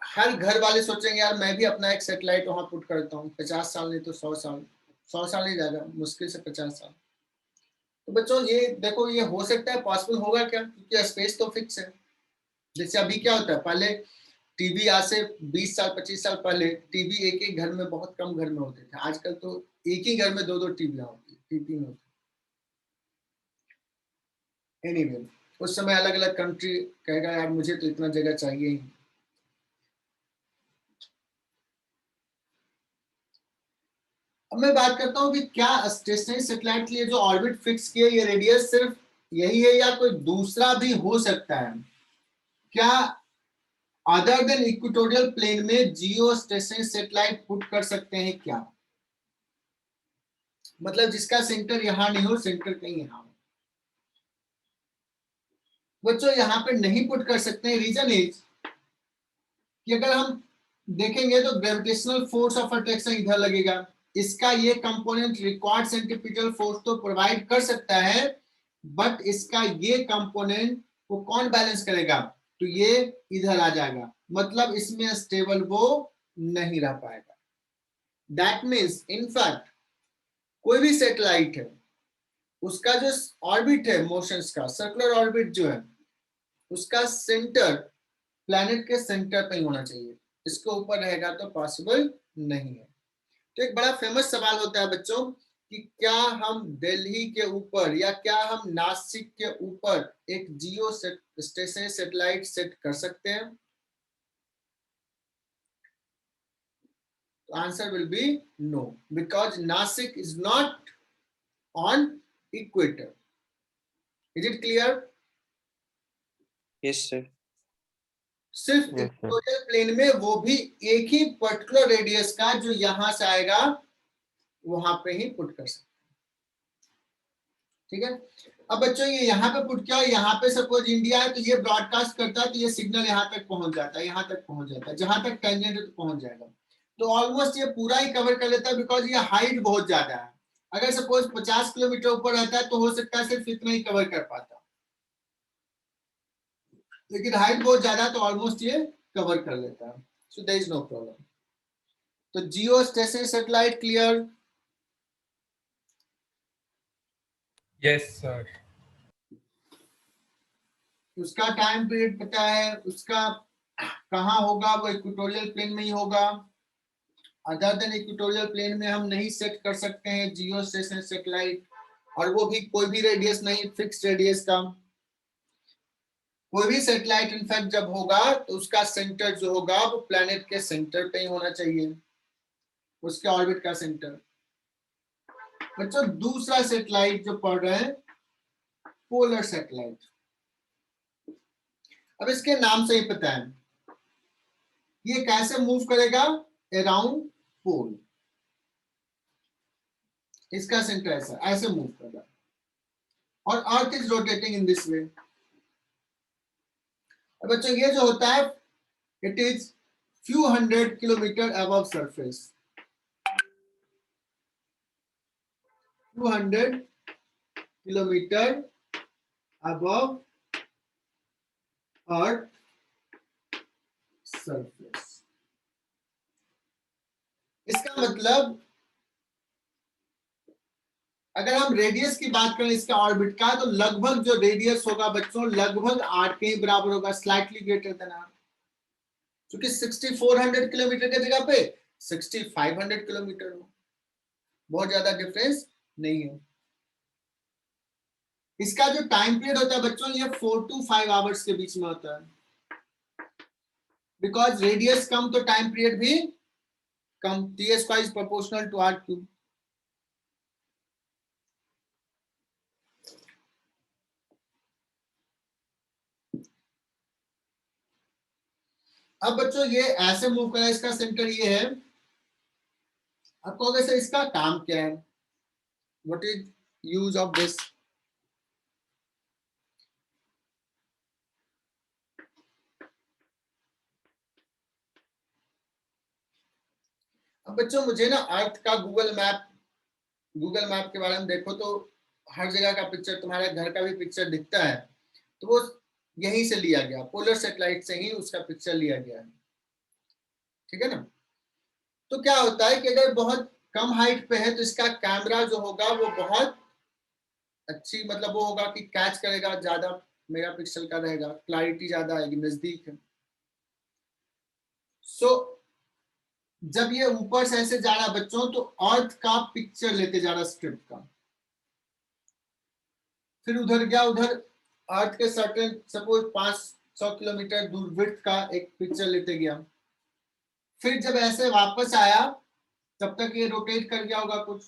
हर घर वाले सोचेंगे यार मैं भी अपना एक सैटेलाइट वहां पुट करता हूँ। 50 साल नहीं तो 100 साल, 100 साल नहीं जाएगा, मुश्किल से 50 साल। तो बच्चों ये देखो, ये हो सकता है, पॉसिबल होगा क्या? क्योंकि स्पेस तो फिक्स है। जैसे अभी क्या होता है, पहले टीवी आज से 20 साल 25 साल पहले टीवी एक एक घर में, बहुत कम घर में होते थे। आजकल तो एक ही घर में 2-2 टीवियां होती है, 3-3 होती है। एनीवे, उस समय अलग अलग कंट्री कहेगा यार मुझे तो इतना जगह चाहिए ही। अब मैं बात करता हूँ कि क्या स्टेशनरी सैटेलाइट के लिए जो ऑर्बिट फिक्स किए ये रेडियस सिर्फ यही है या कोई दूसरा भी हो सकता है? क्या अदर देन इक्वेटोरियल प्लेन में जियो स्टेशनरी सैटेलाइट पुट कर सकते हैं क्या? मतलब जिसका सेंटर यहां नहीं हो, सेंटर कहीं यहां हो। बच्चों यहाँ पे नहीं पुट कर सकते हैं, रीजन इज कि अगर हम देखेंगे तो ग्रेविटेशनल फोर्स ऑफ अट्रैक्शन इधर लगेगा, इसका ये कंपोनेंट रिक्वायर्ड सेंट्रीपिटल फोर्स तो प्रोवाइड कर सकता है, बट इसका ये कंपोनेंट को कौन बैलेंस करेगा? तो ये इधर आ जाएगा, मतलब इसमें स्टेबल वो नहीं रह पाएगा। दैट मीन्स इनफैक्ट कोई भी सैटेलाइट है, उसका जो ऑर्बिट है मोशंस का, सर्कुलर ऑर्बिट जो है, उसका सेंटर प्लैनेट के सेंटर पे ही होना चाहिए, इसके ऊपर रहेगा तो पॉसिबल नहीं है। तो एक बड़ा फेमस सवाल होता है बच्चों कि क्या हम दिल्ली के ऊपर या क्या हम नासिक के ऊपर एक जियो स्टेशनरी सैटेलाइट सेट कर सकते हैं? तो answer will be no, because Nashik is not on equator. Is it clear? Yes sir. सिर्फ इक्वेटोरियल प्लेन में, वो भी एक ही पर्टिकुलर रेडियस का जो यहां से आएगा वहां पे ही पुट कर सकते हैं। ठीक है। अब बच्चों ये यहाँ पे पुट किया, यहाँ पे सपोज इंडिया है तो ये ब्रॉडकास्ट करता है, तो ये सिग्नल यहाँ तक पहुंच जाता है, यहाँ तक पहुंच जाता है, जहां तक टेंजेंट है तो पहुंच जाएगा। तो ऑलमोस्ट ये पूरा ही कवर कर लेता है, बिकॉज ये हाइट बहुत ज्यादा है। अगर सपोज 50 किलोमीटर ऊपर रहता है तो हो सकता है सिर्फ इतना ही कवर कर पाता, लेकिन हाइट बहुत ज्यादा है तो ऑलमोस्ट ये कवर कर लेता है। So there is no problem. तो geo stationary satellite clear? Yes, sir. उसका टाइम पीरियड पता है, उसका कहाँ होगा, वो इक्वेटोरियल प्लेन में ही होगा। अदर देन इक्वेटोरियल प्लेन में हम नहीं सेट कर सकते हैं जियो स्टेशनरी सैटेलाइट, और वो भी कोई भी रेडियस नहीं, फिक्स्ड रेडियस का। कोई भी सैटेलाइट इनफैक्ट जब होगा तो उसका सेंटर जो होगा वो प्लैनेट के सेंटर पे ही होना चाहिए, उसके ऑर्बिट का सेंटर। बच्चों दूसरा सैटेलाइट जो पढ़ रहे हैं, पोलर सैटेलाइट। अब इसके नाम से ही पता है ये कैसे मूव करेगा अराउंड पोल। इसका सेंटर ऐसा ऐसे मूव कर रहा है, और earth is rotating in this way. बच्चों ये जो होता है, it is few hundred kilometer above surface, few hundred kilometer above earth surface। इसका मतलब अगर हम रेडियस की बात करें इसका ऑर्बिट का, तो लगभग जो रेडियस होगा बच्चों लगभग 8 के ही बराबर होगा, स्लाइटली ग्रेटर देन 8। क्योंकि 6400 किलोमीटर की जगह पे 6500 किलोमीटर हो, बहुत ज्यादा डिफरेंस नहीं है। इसका जो टाइम पीरियड होता है बच्चों ये 4 to 5 आवर्स के बीच में होता है, बिकॉज रेडियस कम तो टाइम पीरियड भी कम। T² is proportional to R³। अब बच्चों ये ऐसे मूव करा, इसका सेंटर ये है। अब कहोगे सर इसका काम क्या है, what is use of this? अब बच्चों मुझे ना अर्थ का गूगल मैप के बारे में देखो तो हर जगह का पिक्चर, तुम्हारे घर का भी पिक्चर दिखता है, तो वो यहीं से लिया गया, पोलर सैटेलाइट से ही उसका पिक्चर लिया गया है। ठीक है ना। तो क्या होता है कि अगर बहुत कम हाइट पे है तो इसका कैमरा जो होगा वो बहुत अच्छी, मतलब वो होगा कि कैच करेगा, ज्यादा मेगापिक्सल का रहेगा, क्लैरिटी ज्यादा आएगी, नजदीक है। सो जब ये ऊपर से ऐसे जा रहा बच्चों, तो अर्थ का पिक्चर लेते जा रहा स्क्रिप्ट का, फिर उधर गया, उधर अर्थ के सर्टेन सपोज 500 किलोमीटर दूर विड्थ का एक पिक्चर लेते गया, फिर जब ऐसे वापस आया तब तक ये रोटेट कर गया होगा कुछ,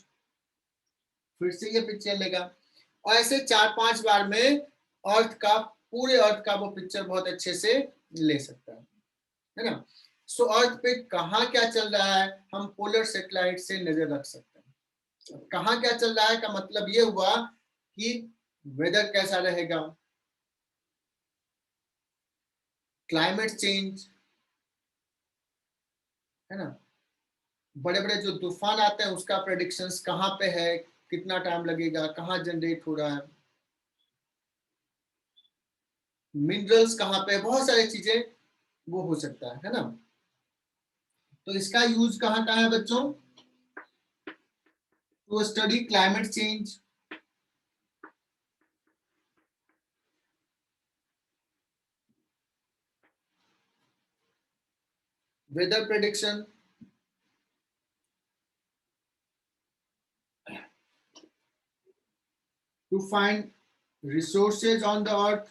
फिर से ये पिक्चर लेगा, और ऐसे 4-5 बार में अर्थ का, पूरे अर्थ का वो पिक्चर बहुत अच्छे से ले सकता है ना। सो अर्थ पे कहाँ क्या चल रहा है हम पोलर सैटेलाइट से नजर रख सकते हैं। कहाँ क्या चल रहा है का मतलब ये हुआ कि वेदर कैसा रहेगा, क्लाइमेट चेंज, है ना, बड़े बड़े जो तूफान आते हैं उसका प्रेडिक्शंस कहाँ पे है, कितना टाइम लगेगा, कहाँ जनरेट हो रहा है, मिनरल्स कहाँ पे, बहुत सारी चीजें वो हो सकता है ना। तो इसका यूज कहाँ है बच्चों, to study climate change, weather prediction, to find resources on the earth,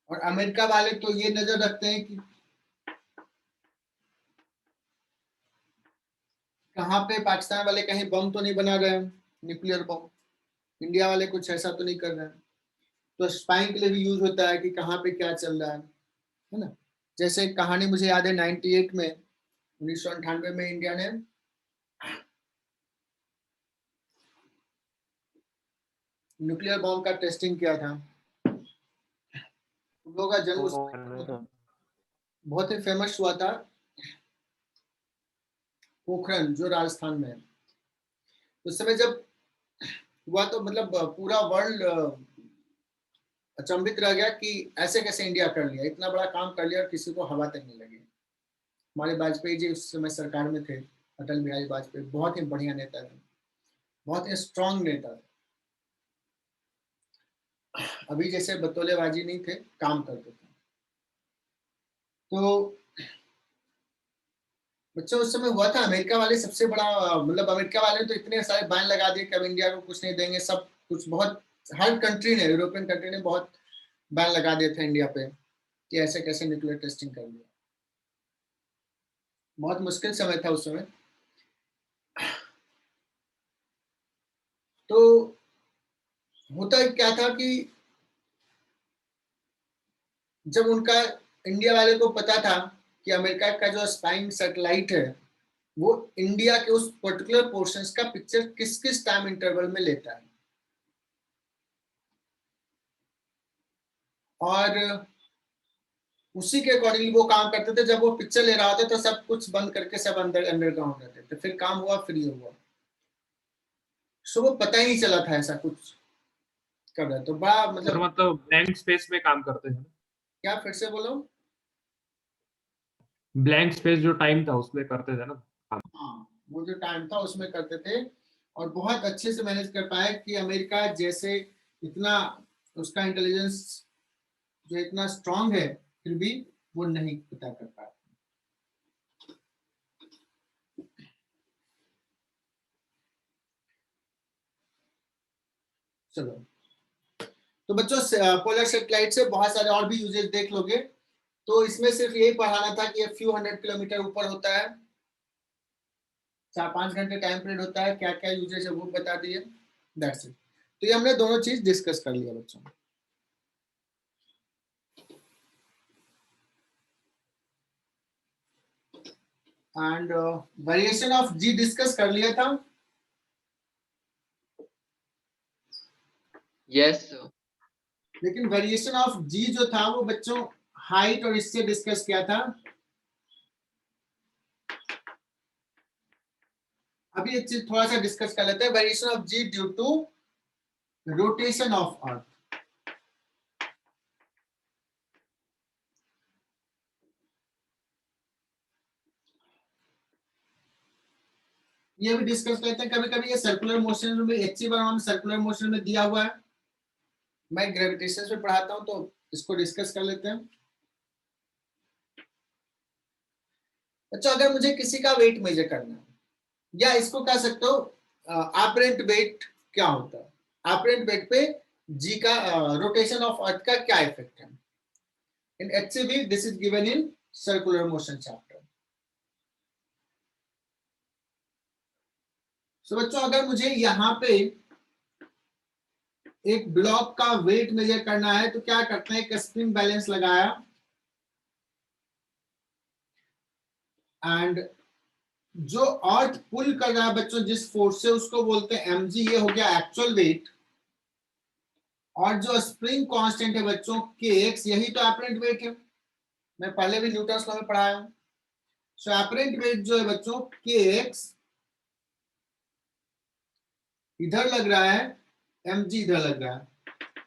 और अमेरिका वाले तो ये नजर रखते हैं कि कहाँ पे पाकिस्तान वाले कहीं बम तो नहीं बना रहे हैं, न्यूक्लियर बम, इंडिया वाले कुछ ऐसा तो नहीं कर रहे हैं, तो स्पाइंग के लिए भी यूज होता है कि कहाँ पे क्या चल रहा है ना। जैसे कहानी मुझे याद है 98 में, 1998 में इंडिया ने न्यूक्लियर बॉम्ब का टेस्टिंग किया था, उन लोगों का जन्म उसमें बहुत ही फेमस हुआ था, पोखरण जो राजस्थान में है। उस समय जब हुआ तो मतलब पूरा वर्ल्ड अचंभित रह गया कि ऐसे कैसे इंडिया कर लिया, इतना बड़ा काम कर लिया और किसी को हवा तक नहीं लगी। हमारे वाजपेयी जी उस समय सरकार में थे, अटल बिहारी वाजपेयी बहुत ही बढ़िया नेता थे, बहुत ही स्ट्रांग नेता थे, अभी जैसे बतौलेबाजी नहीं थे, काम करते थे। तो बच्चों उस समय हुआ था, अमेरिका वाले सबसे बड़ा, मतलब अमेरिका वाले ने तो इतने सारे बैन लगा दिए कि अब इंडिया को कुछ नहीं देंगे, सब कुछ, बहुत हर कंट्री ने, यूरोपियन कंट्री ने बहुत बैन लगा दिए थे इंडिया पे कि ऐसे कैसे न्यूक्लियर टेस्टिंग कर लिया। बहुत मुश्किल समय था उस समय। तो होता क्या था कि जब उनका, इंडिया वाले को पता था कि अमेरिका का जो स्पाइंग सैटेलाइट है वो इंडिया के उस पर्टिकुलर पोर्शंस का पिक्चर किस किस टाइम इंटरवल में लेता है, और उसी के अकॉर्डिंगली वो काम करते थे। जब वो पिक्चर ले रहा होता तो सब कुछ बंद करके सब अंदर अंडरग्राउंड रहते थे, फिर काम हुआ, फिर ये हुआ। सो वो पता ही नहीं चला था ऐसा कुछ कर रहा, तो बड़ा सर मतलब। मतलब ब्लैंक स्पेस में काम करते हैं, क्या, फिर से बोलो। ब्लैंक स्पेस जो टाइम था उसमें करते थे ना काम। हाँ, वो जो टाइम था उसमें करते थे, और बहुत अच्छे से मैनेज कर पाया कि अमेरिका जैसे इतना, उसका इंटेलिजेंस जो इतना स्ट्रांग है, फिर भी वो नहीं पता कर पाया। चलो, तो बच्चों पोलर सैटेलाइट से बहुत सारे और भी यूजेस देख लोगे, तो इसमें सिर्फ यही पढ़ाना था कि ये फ्यू 100 किलोमीटर ऊपर होता है, 4-5 घंटे टाइम पीरियड होता है, क्या क्या यूजेस है वो बता दिए, दैट्स इट। तो ये हमने दोनों चीज डिस्कस कर लिया बच्चों। And variation of G discuss कर लिया था। Yes sir. लेकिन वेरिएशन ऑफ जी जो था वो बच्चों हाइट और इससे डिस्कस किया था। अभी एक चीज थोड़ा सा डिस्कस कर लेते हैं, variation of G due to rotation of earth. ये भी डिस्कस करते हैं। कभी कभी ये सर्कुलर मोशन में एच बनाम सर्कुलर मोशन में दिया हुआ है, मैं ग्रेविटेशन में पढ़ाता हूं तो इसको डिस्कस कर लेते हैं। अच्छा, अगर मुझे किसी का वेट मेजर करना है, या इसको कह सकते हो एपरेंट वेट क्या होता है, एपरेंट वेट पे जी का रोटेशन ऑफ अर्थ का क्या इफेक्ट है। In HCV this is given in circular motion chapter. So बच्चों, अगर मुझे यहाँ पे एक ब्लॉक का वेट मेजर करना है तो क्या करते हैं, एक स्प्रिंग बैलेंस लगाया एंड जो अर्थ पुल कर रहा है बच्चों जिस फोर्स से, उसको बोलते हैं mg, ये हो गया एक्चुअल वेट। और जो स्प्रिंग कांस्टेंट है बच्चों kx, यही तो एपरेंट वेट है, मैं पहले भी न्यूटन लॉ में पढ़ाया हूं। सो एपरेंट वेट जो है बच्चों kx इधर लग रहा है, mg इधर लग रहा है,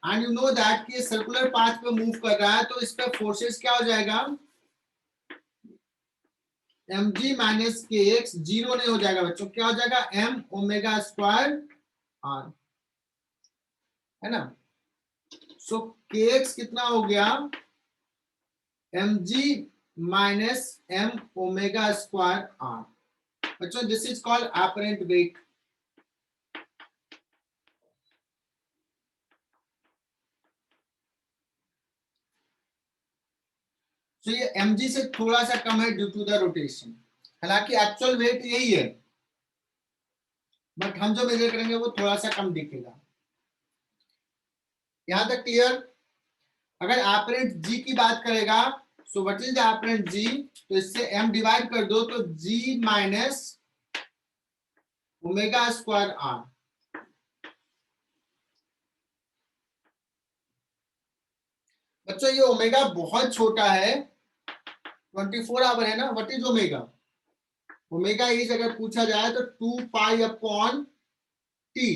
एंड यू नो दैट कि सर्कुलर पाथ पे मूव कर रहा है, तो इस पे फोर्सेस क्या हो जाएगा, mg माइनस kx, जीरो नहीं हो जाएगा बच्चों, क्या हो जाएगा, m ओमेगा स्क्वायर r, है ना। सो kx कितना हो गया, mg minus m omega square r। बच्चों this is called apparent wait. तो ये mg से थोड़ा सा कम है ड्यू टू द रोटेशन, हालांकि एक्चुअल वेट यही है, बट हम जो मेजर करेंगे वो थोड़ा सा कम दिखेगा। यहां तक क्लियर। अगर एपरेंट g की बात करेगा, so what is the apparent g, तो इससे m डिवाइड कर दो तो g minus omega square r। बच्चों ये ओमेगा बहुत छोटा है, 24 आवर है ना। What is omega, omega is अगर पूछा जाए तो 2 पाई अपॉन t,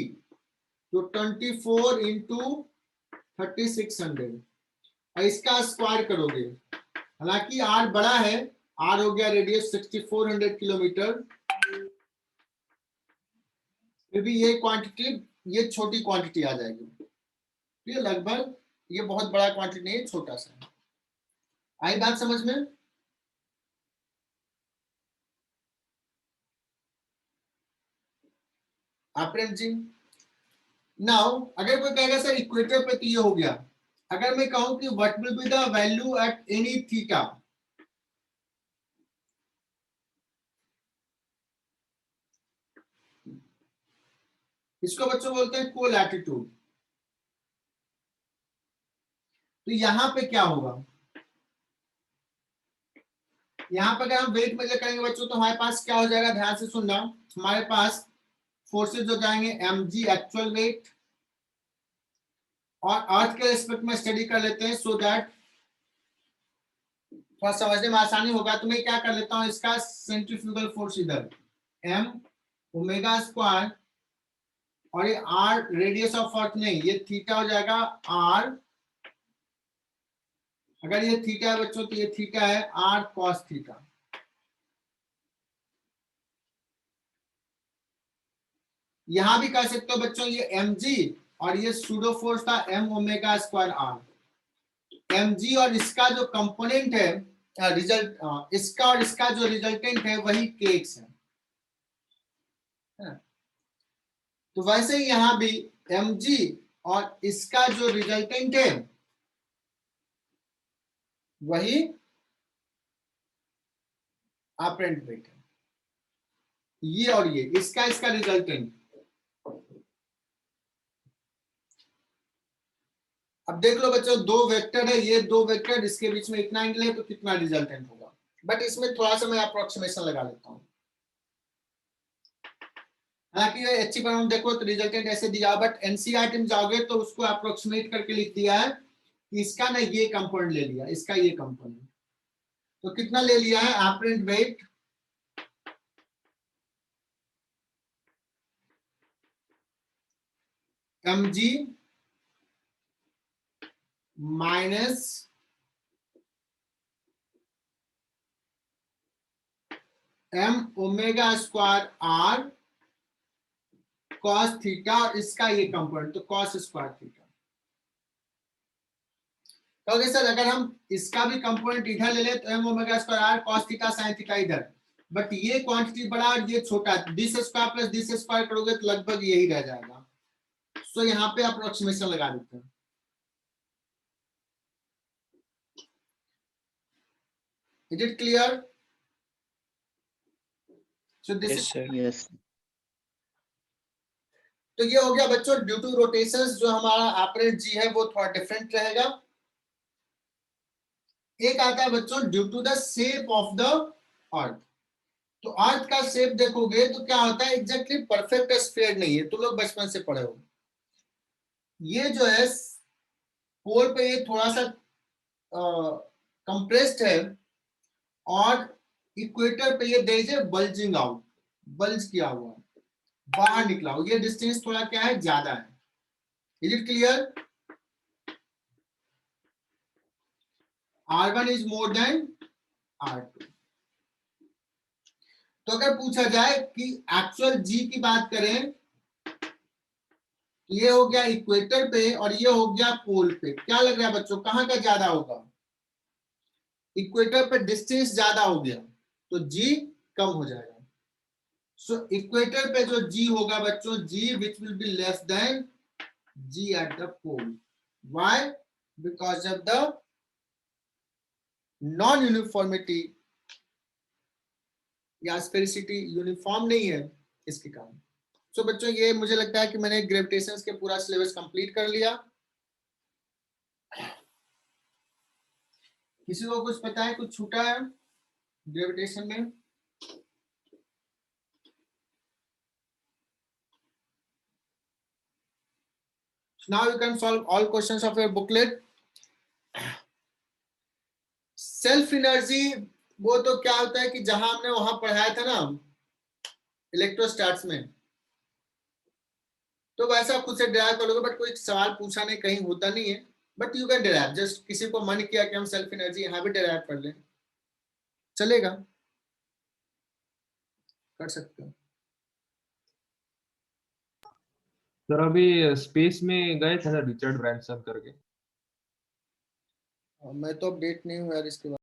तो 24 इंटू 3600, और इसका स्क्वायर करोगे, हालांकि r बड़ा है, r हो गया रेडियस 6400 किलोमीटर, फिर भी ये क्वांटिटी, ये छोटी क्वांटिटी आ जाएगी, ये लगभग, ये बहुत बड़ा क्वांटिटी नहीं है, छोटा सा है। आई बात समझ में। एपरेंट जी। नाउ अगर कोई कहेगा सर इक्वेटर पे तो ये हो गया, अगर मैं कहूं कि what will be the value at any theta, इसको बच्चों बोलते हैं कोलैटिट्यूड। तो यहां पे क्या होगा, यहां पर अगर हम वेट मेजर करेंगे बच्चों तो हमारे पास क्या हो जाएगा, ध्यान से सुनना, हमारे पास फोर्सेज हो जाएंगे mg एक्चुअल वेट, और अर्थ के रिस्पेक्ट में स्टडी कर लेते हैं सो दैट थोड़ा समझने में आसानी होगा। तो मैं क्या कर लेता हूं, इसका सेंट्रीफ्यूगल फोर्स इधर m ओमेगा स्क्वायर, और ये r रेडियस ऑफ अर्थ नहीं, ये थीटा हो जाएगा r, अगर ये थीटा है बच्चों तो ये थीटा है r cos थीटा। यहां भी कह सकते हो बच्चों ये mg, और ये सूडो फोर्स था m omega square r, mg और इसका जो कंपोनेंट है, रिजल्ट, इसका और इसका जो रिजल्टेंट है वही kx है। तो वैसे ही यहां भी mg और इसका जो रिजल्टेंट है वही एपरेंट वेट है, ये और ये इसका इसका रिजल्टेंट। अब देख लो बच्चों, दो वेक्टर है, ये दो वेक्टर, इसके बीच में इतना एंगल है तो कितना रिजल्टेंट होगा, बट इसमें थोड़ा सा मैं अप्रोक्सीमेशन लगा लेता हूं। हालांकि ये अच्छी पर हम देखो तो रिजल्टेंट ऐसे दिया, बट एनसीईआरटी में जाओगे तो उसको अप्रोक्सीमेट करके लिख दिया है कि इसका ना ये कंपोनेंट ले लिया, इसका ये कंपोनेंट, तो कितना ले लिया है apparent wait, mg minus m omega square r cos theta और इसका ये कंपोनेंट तो कॉस स्क्वायर थीटा। कहोगे सर अगर हम इसका भी कंपोनेंट इधर ले ले तो m omega square r cos theta sin theta इधर, बट ये क्वांटिटी बड़ा और ये छोटा, this square plus this square करोगे तो लगभग यही रह जाएगा। सो यहाँ पे अप्रोक्सीमेशन लगा देते हैं। Is it clear? So this Yes, sir. Yes. तो ये हो गया बच्चों ड्यू टू रोटेशंस, जो हमारा ऑपरेट जी है वो थोड़ा डिफरेंट रहेगा। एक आता है बच्चों due to the shape of the earth. तो अर्थ का शेप देखोगे तो क्या होता है, एग्जैक्टली परफेक्ट स्फीयर नहीं है, तुम लोग बचपन से पढ़े हो। ये जो है पोल पे ये थोड़ा सा कंप्रेस्ड है और इक्वेटर पे ये there is bulging out, bulge किया हुआ है, बाहर निकला हो, ये डिस्टेंस थोड़ा क्या है ज्यादा है। Is it clear? R1 is more than R2। तो अगर पूछा जाए कि एक्चुअल G की बात करें, ये हो गया इक्वेटर पे और ये हो गया पोल पे, क्या लग रहा है बच्चों कहां का ज्यादा होगा? इक्वेटर पे डिस्टेंस ज्यादा हो गया तो G कम हो जाएगा। सो इक्वेटर पे जो G होगा बच्चों, G which will be less than G at the pole. Why? Because of the non uniformity या स्फेरिसिटी, यूनिफॉर्म नहीं है इसके कारण। सो बच्चों ये मुझे लगता है कि मैंने ग्रेविटेशंस के पूरा सिलेबस कंप्लीट कर लिया। किसी को कुछ पता है, कुछ छूटा है ग्रेविटेशन में? Now you can solve all questions of your booklet. Self energy वो तो क्या होता है कि जहां हमने वहां पढ़ाया था ना इलेक्ट्रोस्टैट्स में, तो वैसा खुद से डिराइव करोगे, बट कोई सवाल पूछा नहीं, कहीं होता नहीं है, but you can derive. Just किसी को मन किया कि हम सेल्फ एनर्जी यहाँ भी डिराइव कर लें, चलेगा, कर सकते हो। सर अभी स्पेस में गए थे ना रिचर्ड ब्रैंसन करके? मैं तो अपडेट नहीं हूँ यार इसके बारे में।